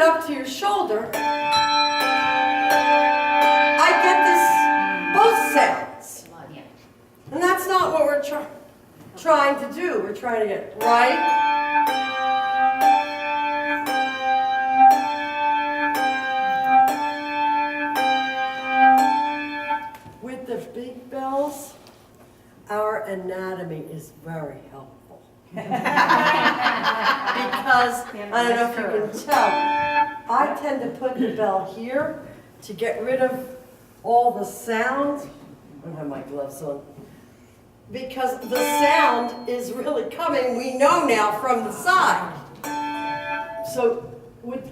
up to your shoulder, I get this, both sounds. Yeah. And that's not what we're trying to do. We're trying to get right. With the big bells, our anatomy is very helpful. Because, I don't know if you can tell, I tend to put the bell here to get rid of all the sound. I don't have my gloves on. Because the sound is really coming, we know now, from the side. So,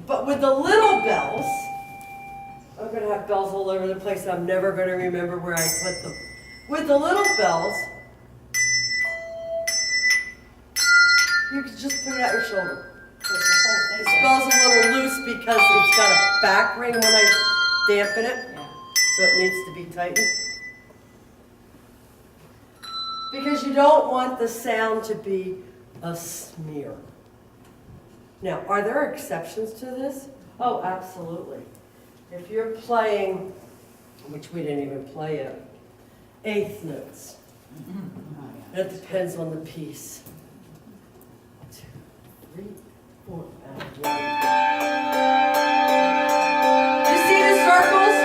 but with the little bells, I'm going to have bells all over the place. I'm never going to remember where I put them. With the little bells, you can just put it at your shoulder. This bell's a little loose because it's got a back ring when I dampen it, so it needs to be tightened. Because you don't want the sound to be a smear. Now, are there exceptions to this? Oh, absolutely. If you're playing, which we didn't even play yet, eighth notes. That depends on the piece. 2, 3, 4, and 1. You see the circles?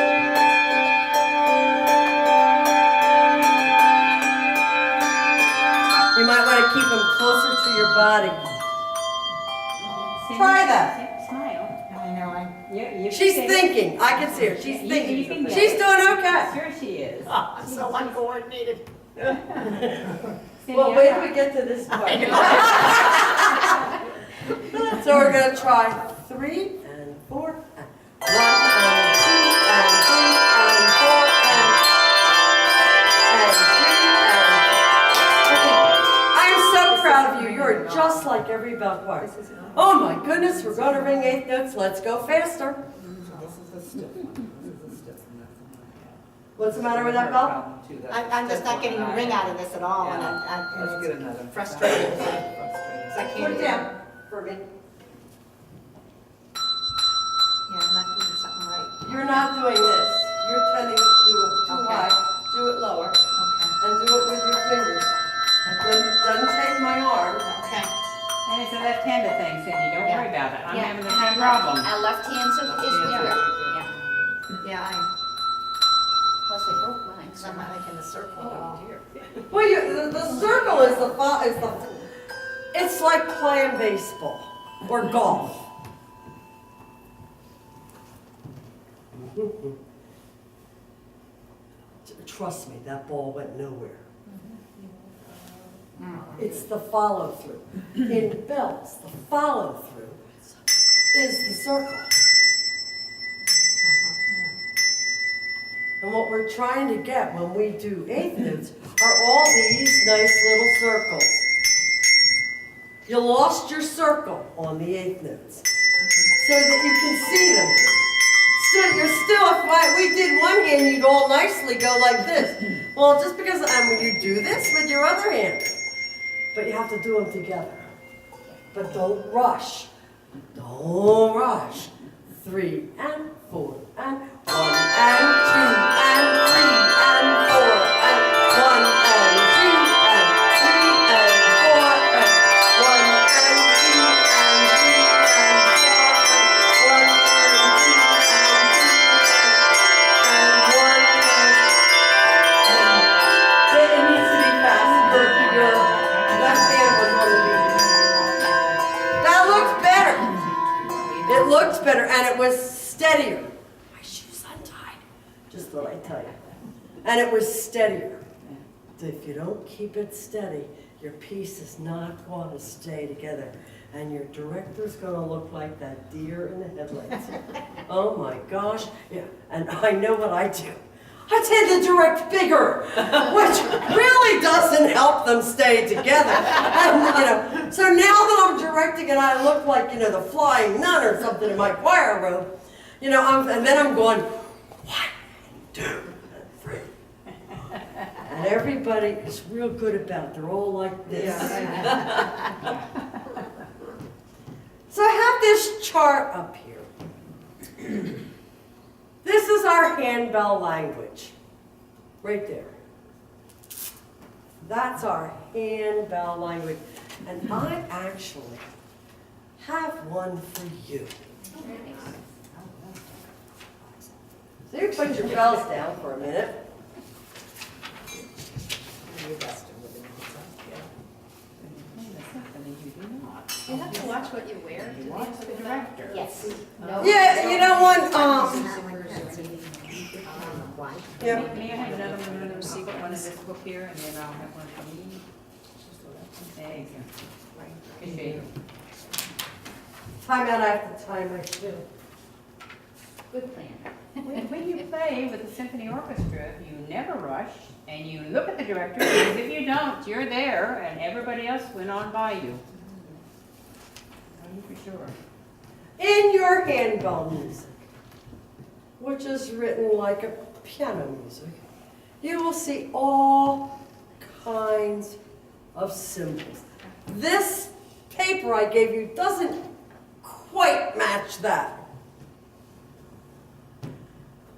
You might want to keep them closer to your body. Try that. Smile. I know, She's thinking. I can see her. She's thinking. can She's doing okay. Sure she is. so uncoordinated. Well, wait till we get to this part. So we're going to try 3 and 4 and 1 and 2 and 3 and 4 and 3 and okay. I am so proud of you. You're just like every bell choir. Oh my goodness, we're going to ring eighth notes. Let's go faster. What's the matter with that bell? I'm just not getting a ring out of this at all, and Let's get another. I'm frustrated. I Put can't it do down for me. Yeah, I'm not doing something right. You're not doing this. You're tending to do it too Okay. high. Do it lower. Okay. And do it with your fingers. Doesn't take my arm. Okay. And it's a left-handed thing, Cindy, don't Yeah. worry about it. I'm Yeah, having the and same our problem. Our left hand is weaker. Yeah. Yeah, Plus I broke mine. because I'm not making the circle at all. Well, the circle is it's like playing baseball or golf. Trust me, that ball went nowhere. It's the follow through. In bells, the follow through is the circle. And what we're trying to get when we do eighth notes are all these nice little circles. You lost your circle on the eighth notes so that you can see them. If we did one hand, you'd all nicely go like this. Well, just because you do this with your other hand. But you have to do them together. But don't rush. Don't rush. 3 and 4 and 1 and 2 and 3 and 4 and 1 and 2 and 3 and 4 and 1 and 2 and 3 and 4 and 1 and 2 and 1 and it needs to be fast. Your left hand was on the beat. That looked better. It looked better and it was steadier. My shoe's untied. Just thought I'd tell you. And it was steadier. If you don't keep it steady, your piece is not going to stay together. And your director's going to look like that deer in the headlights. Oh my gosh. Yeah. And I know what I do. I tend to direct bigger, which really doesn't help them stay together. And, so now that I'm directing and I look like, the flying nun or something in my choir robe, and then I'm going, 1, 2, 3. And everybody is real good about it. They're all like this. So I have this chart up here. This is our handbell language, right there. That's our handbell language. And I actually have one for you. So you put your bells down for a minute. You have to watch what you wear to dance with the director. Yes. Yeah, you know what, yeah. May I have another one of the secret one of this book here, and then I'll have one for me? Thank you. Appreciate it. Time out after time I do. Good plan. When you play with the symphony orchestra, you never rush, and you look at the director, because if you don't, you're there, and everybody else went on by you. For sure. In your handbell music, which is written like a piano music, you will see all kinds of symbols. This paper I gave you doesn't quite match that.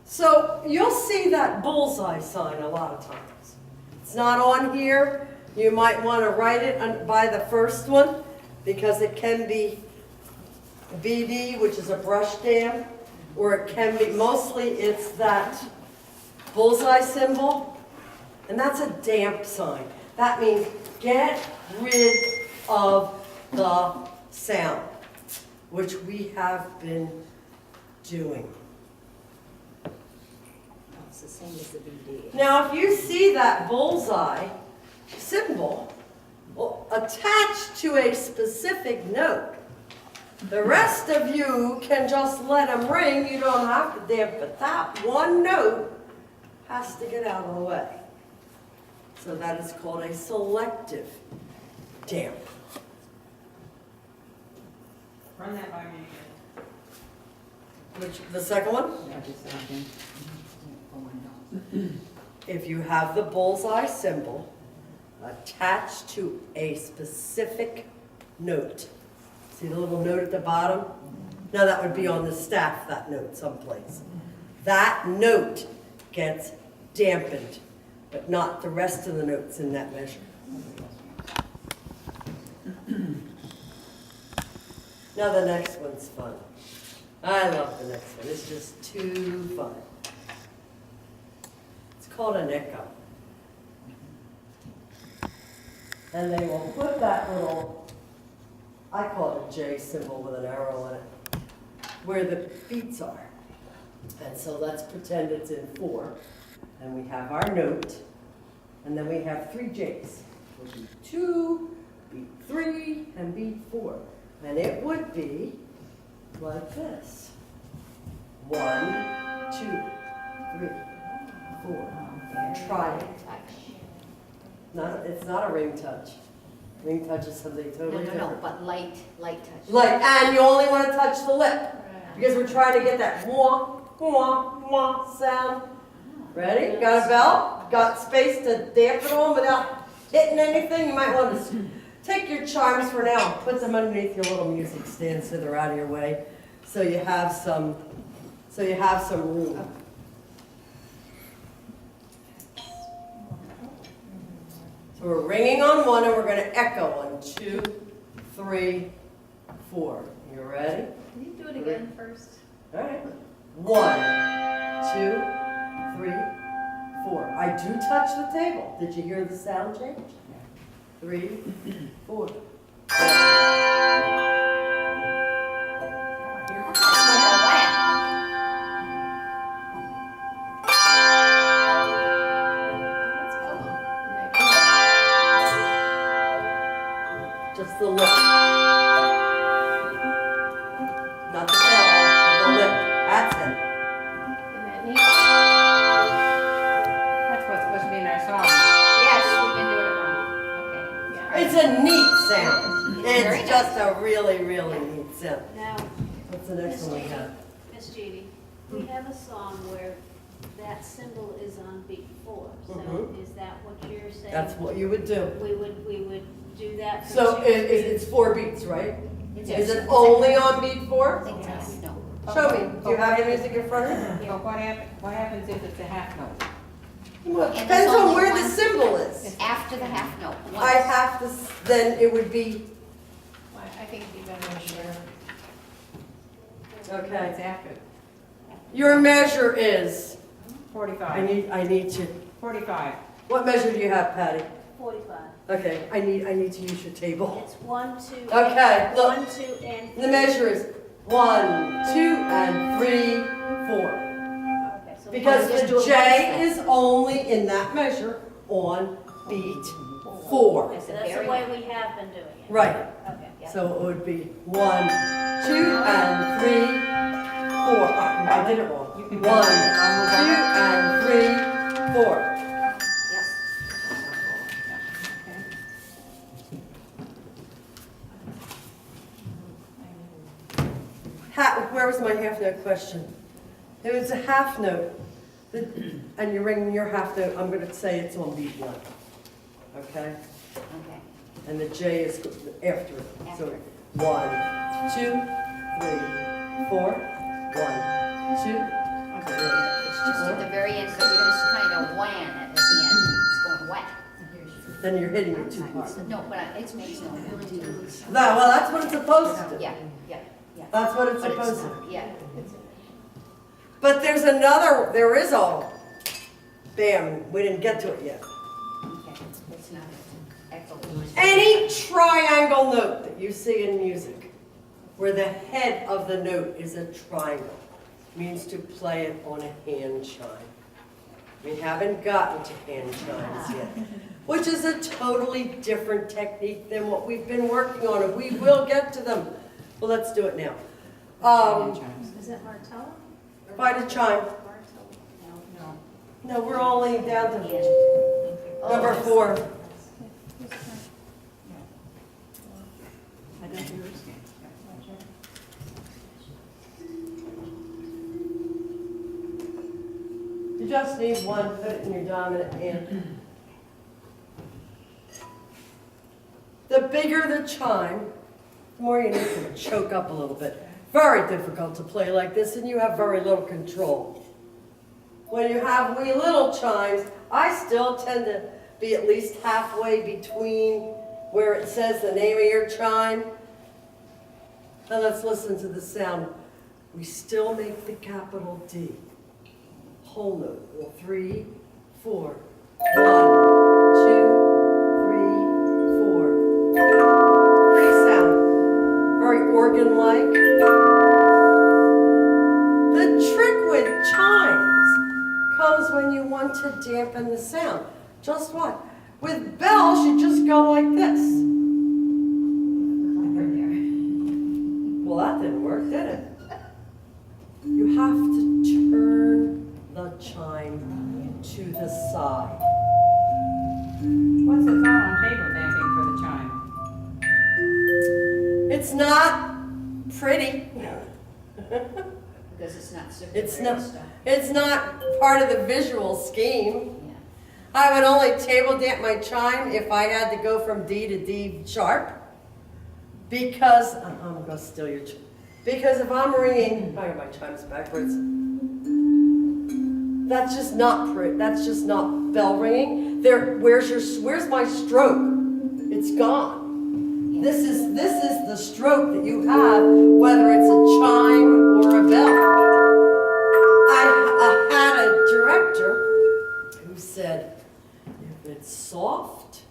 So you'll see that bullseye sign a lot of times. It's not on here. You might want to write it by the first one because it can be BD, which is a brush dam, or it can be, mostly it's that bullseye symbol, and that's a damp sign. That means get rid of the sound, which we have been doing. It's the same as the BD. Now, if you see that bullseye symbol attached to a specific note, the rest of you can just let them ring. You don't have to damp, but that one note has to get out of the way. So that is called a selective damp. Run that by me Which, the second one? again. Yeah, just a second. If you have the bullseye symbol attached to a specific note. See the little note at the bottom? Now that would be on the staff, that note someplace. That note gets dampened, but not the rest of the notes in that measure. Now the next one's fun. I love the next one. It's just too fun. It's called an echo. And they will put that little, I call it a J symbol with an arrow in it, where the beats are. And so let's pretend it's in 4. And we have our note, and then we have 3 J's. We'll beat 2, beat 3, and beat 4. And it would be like this. 1, 2, 3, 4. Try it. It's not a ring touch. Ring touch is something totally different. No, but light touch. Like, and you only want to touch the lip because we're trying to get that wah, wah, wah sound. Ready? Got a bell? Got space to dampen on without hitting anything? You might want to take your chimes for now and put them underneath your little music stand so they're out of your way, so you have some room. So we're ringing on 1 and we're going to echo on 2, 3, 4. You ready? Can you do it again first? All right. 1, 2, 3, 4. I do touch the table. Did you hear the sound change? 3, 4. Just the lip. Not the bell, the lip. That's it. Isn't that neat? That's what's supposed to be in our song. Yes, we can do it wrong. Okay. Yeah. It's a neat sound. Very It's just a really, really neat sound. Now, What's the next one we have? Miss Judy, we have a song where that symbol is on beat 4. So Mhm. is that what you're saying? That's what you would do. We would do that for So 2 it's 4 beats, right? It's Is it only on beat 4? I think so. No. Show me, do you have the music in front of you? But what happens if it's a half note? Well, it And depends there's on only where the one- symbol is. After the half note. I have to, then it would be, I think it'd be better to share. okay. It's after. Your measure is, 45. I need to, 45. what measure do you have, Patty? 45. Okay, I need to use your table. It's 1, 2. Okay, look. 1, 2, and. The measure is 1, 2, and 3, 4. Okay, so Because just do the it J once is only in that measure on beat 4. That's So the that's very the way we have been doing it. Right, Okay. Yeah. so it would be 1, 2, and 3, 4. I did it wrong. 1, 2, and 3, 4. Yes. Where was my half note question? It was a half note, and you're ringing your half note, I'm going to say it's on beat 1. Okay? Okay. And the J is after it. So After. 1, 2, 3, 4. 1, 2, It's just at the very end, so you just kind of wham at the end. It's going whack. then you're hitting it too hard. No, but it makes no difference. Well, that's what it's supposed to do. Yeah, yeah, yeah. That's what it's But supposed it's to not, do. yeah. But there is a, bam, we didn't get to it yet. Okay, it's not echoing. Any triangle note that you see in music, where the head of the note is a triangle, means to play it on a hand chime. We haven't gotten to hand chimes yet, which is a totally different technique than what we've been working on, and we will get to them. Well, let's do it now. Is that Martella? By the chime. Martella? No. No, we're only down to number 4. I don't understand. You just need one, put it in your dominant hand. The bigger the chime, the more you need to choke up a little bit. Very difficult to play like this, and you have very little control. When you have wee little chimes, I still tend to be at least halfway between where it says the name of your chime. And let's listen to the sound. We still make the capital D. Whole note. 3, 4. 1, 2, 3, 4. Pretty sound. Very organ-like. The trick with chimes comes when you want to dampen the sound. Just what? With bells, you just go like this. Well, that didn't work, did it? You have to turn the chime to the side. What's the thought on table dancing for the chime? It's not pretty. Because it's not super. It's not, it's not part of the visual scheme. Yeah. I would only table dance my chime if I had to go from D to D sharp. Because, I'm going to steal your chime. Because if I'm ringing, I got my chimes backwards. That's just not pretty. That's just not bell ringing. Where's my stroke? It's gone. This is the stroke that you have, whether it's a chime or a bell. I had a director who said, if it's soft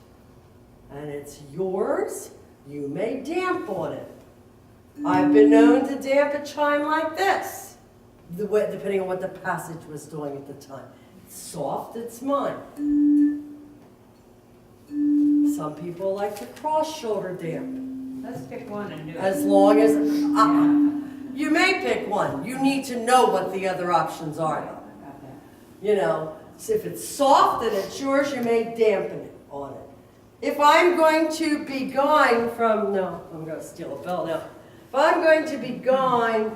and it's yours, you may damp on it. I've been known to damp a chime like this, depending on what the passage was doing at the time. It's soft, it's mine. Some people like to cross-shoulder damp. Let's pick one and do it. As long as, you may pick one. You need to know what the other options are. Got that. You know, so if it's soft and it's yours, you may dampen it on it. If I'm going to be going from, no, I'm going to steal a bell now. If I'm going to be going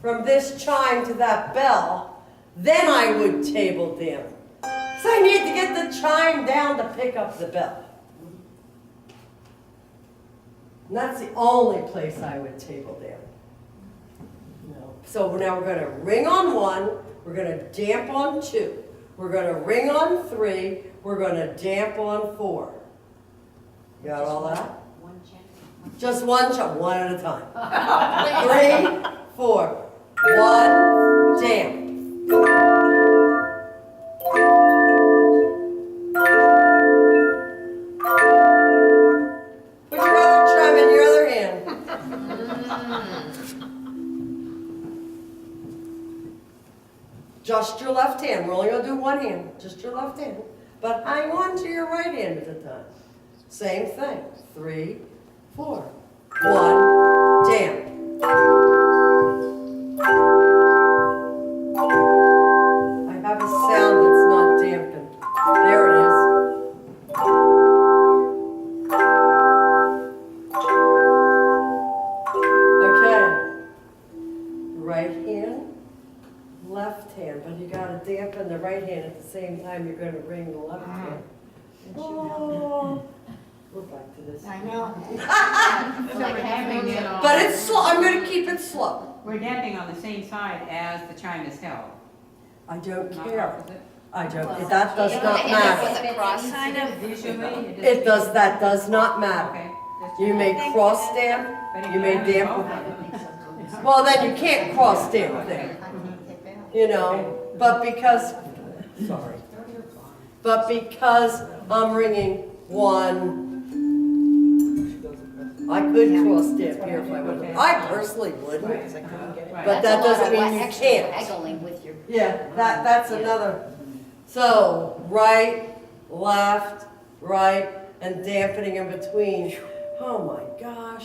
from this chime to that bell, then I would table dampen. So I need to get the chime down to pick up the bell. And that's the only place I would table dampen. So now we're gonna ring on 1, we're gonna damp on 2, we're gonna ring on 3, we're gonna damp on 4. You got all that? One check. Just one shot, one at a time. 3, 4, 1, damp. Put your other chime in your other hand. Just your left hand. We're only gonna do one hand, just your left hand. But hang on to your right hand at the time. Same thing. 3, 4, 1, damp. I have a sound that's not dampened. There it is. Okay. Right hand, left hand, but you gotta dampen the right hand at the same time you're gonna ring the left hand. Oh, we're back to this. I know. So we're damping it on. But it's slow, I'm gonna keep it slow. We're damping on the same side as the chime is held. I don't Not care. opposite. I don't, that does You not don't end up matter. with a cross sign of. Visually, It does, that does not matter. Okay. just You check. may cross stamp, But if you may have it damp both with of them. well, then you can't cross stamp Okay. there, you know, but because, sorry. But because I'm ringing 1, I could cross stamp here if I would. I personally wouldn't, Right. but that doesn't mean you Extra can't. haggling with your. Yeah, that's another. So, right, left, right, and dampening in between. Oh my gosh.